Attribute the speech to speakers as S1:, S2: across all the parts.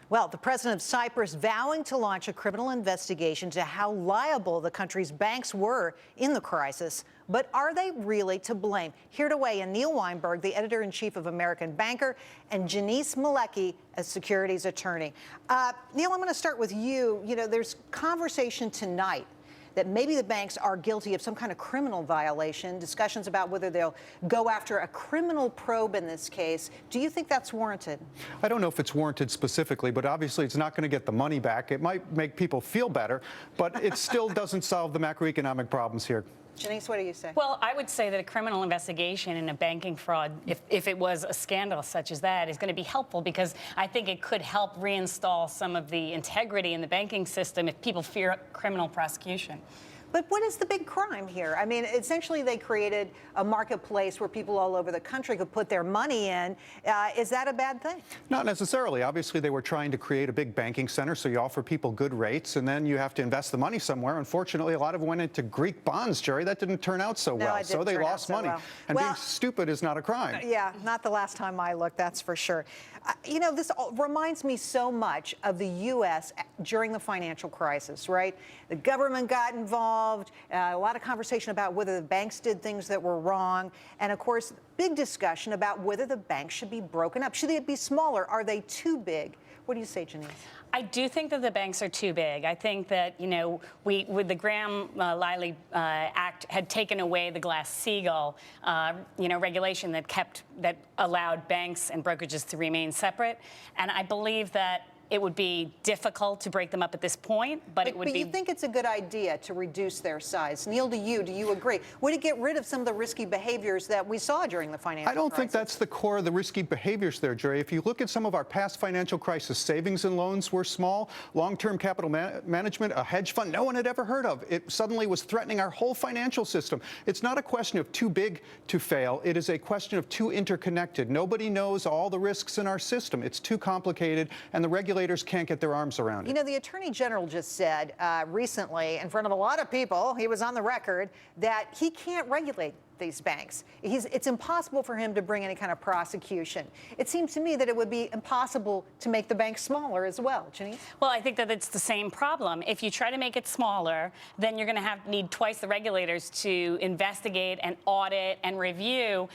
S1: Well, the president of Cyprus vowing to launch a criminal investigation into how liable the country's banks were in the crisis. But are they really to blame? Here to weigh in, Neil Weinberg, the editor-in-chief of American Banker, and Jenice Malecki, a securities attorney. Neil, I'm going to start with you. You know, there's conversation tonight that maybe the banks are guilty of some kind of criminal violation, discussions about whether they'll go after a criminal probe in this case. Do you think that's warranted?
S2: I don't know if it's warranted specifically, but obviously it's not going to get the money back. It might make people feel better, but it still doesn't solve the macroeconomic problems here.
S1: Jenice, what do you say?
S3: Well, I would say that a criminal investigation in a banking fraud, if it was a scandal such as that, is going to be helpful because I think it could help reinstall some of the integrity in the banking system if people fear criminal prosecution.
S1: But what is the big crime here? I mean, essentially they created a marketplace where people all over the country could put their money in. Is that a bad thing?
S2: Not necessarily. Obviously, they were trying to create a big banking center, so you offer people good rates, and then you have to invest the money somewhere. Unfortunately, a lot of it went into Greek bonds, Jerry. That didn't turn out so well, so they lost money. And being stupid is not a crime.
S1: Yeah, not the last time I looked, that's for sure. You know, this reminds me so much of the U.S. during the financial crisis, right? The government got involved, a lot of conversation about whether the banks did things that were wrong, and of course, big discussion about whether the banks should be broken up. Should they be smaller? Are they too big? What do you say, Jenice?
S3: I do think that the banks are too big. I think that, you know, with the Graham-Liley Act had taken away the Glass-Steagall, regulation that allowed banks and brokerages to remain separate. And I believe that it would be difficult to break them up at this point, but it would be...
S1: But you think it's a good idea to reduce their size. Neil, do you agree? Would it get rid of some of the risky behaviors that we saw during the financial crisis?
S2: I don't think that's the core of the risky behaviors there, Jerry. If you look at some of our past financial crisis, savings and loans were small, long-term capital management, a hedge fund no one had ever heard of. It suddenly was threatening our whole financial system. It's not a question of too big to fail. It is a question of too interconnected. Nobody knows all the risks in our system. It's too complicated, and the regulators can't get their arms around it.
S1: You know, the Attorney General just said recently, in front of a lot of people, he was on the record, that he can't regulate these banks. It's impossible for him to bring any kind of prosecution. It seems to me that it would be impossible to make the banks smaller as well. Jenice?
S3: Well, I think that it's the same problem. If you try to make it smaller, then you're going to need twice the regulators to investigate and audit and review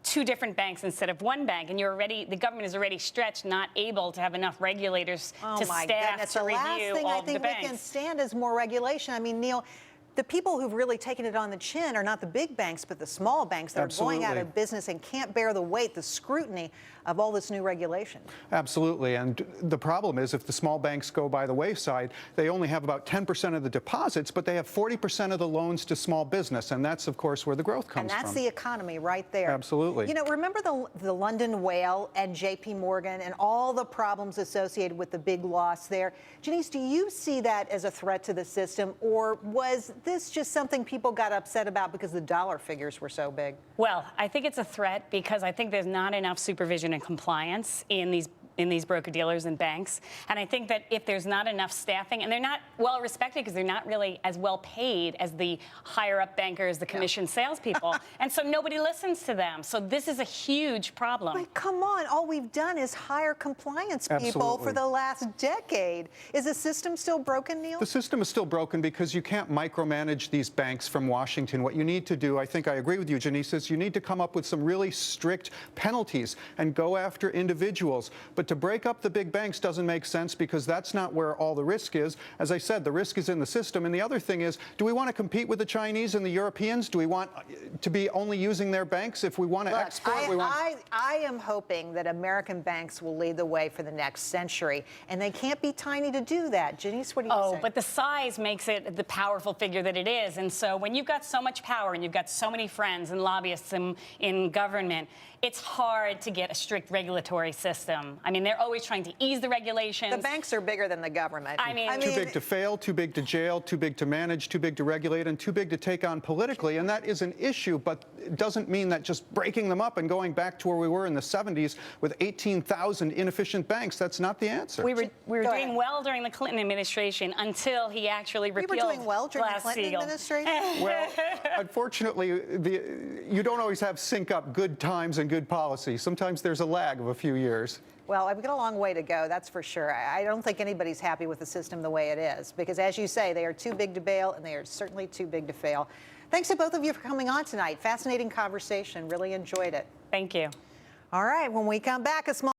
S3: two different banks instead of one bank, and the government is already stretched, not able to have enough regulators to staff to review all the banks.
S1: The last thing I think we can stand is more regulation. I mean, Neil, the people who've really taken it on the chin are not the big banks, but the small banks that are going out of business and can't bear the weight, the scrutiny of all this new regulation.
S2: Absolutely. And the problem is if the small banks go by the wayside, they only have about 10% of the deposits, but they have 40% of the loans to small business. And that's, of course, where the growth comes from.
S1: And that's the economy right there.
S2: Absolutely.
S1: You know, remember the London whale and J.P. Morgan and all the problems associated with the big loss there? Jenice, do you see that as a threat to the system, or was this just something people got upset about because the dollar figures were so big?
S3: Well, I think it's a threat because I think there's not enough supervision and compliance in these broker-dealers and banks. And I think that if there's not enough staffing, and they're not well respected because they're not really as well paid as the higher-up bankers, the commission salespeople, and so nobody listens to them. So this is a huge problem.
S1: But come on, all we've done is hire compliance people for the last decade. Is the system still broken, Neil?
S2: The system is still broken because you can't micromanage these banks from Washington. What you need to do, I think I agree with you, Jenice, is you need to come up with some really strict penalties and go after individuals. But to break up the big banks doesn't make sense because that's not where all the risk is. As I said, the risk is in the system. And the other thing is, do we want to compete with the Chinese and the Europeans? Do we want to be only using their banks? If we want to export,
S1: I am hoping that American banks will lead the way for the next century. And they can't be tiny to do that. Jenice, what do you say?
S3: But the size makes it the powerful figure that it is. And so when you've got so much power and you've got so many friends and lobbyists in government, it's hard to get a strict regulatory system. I mean, they're always trying to ease the regulations.
S1: The banks are bigger than the government.
S3: I mean,
S2: too big to fail, too big to jail, too big to manage, too big to regulate, and too big to take on politically. And that is an issue, but it doesn't mean that just breaking them up and going back to where we were in the 70s with 18,000 inefficient banks, that's not the answer.
S3: We were doing well during the Clinton administration until he actually repealed
S1: We were doing well during the Clinton administration?
S2: Well, Unfortunately, you don't always have sync up good times and good policy. Sometimes there's a lag of a few years.
S1: Well, I've got a long way to go, that's for sure. I don't think anybody's happy with the system the way it is, because as you say, they are too big to bail, and they are certainly too big to fail. Thanks to both of you for coming on tonight. Fascinating conversation. Really enjoyed it.
S3: Thank you.
S1: All right, when we come back, a small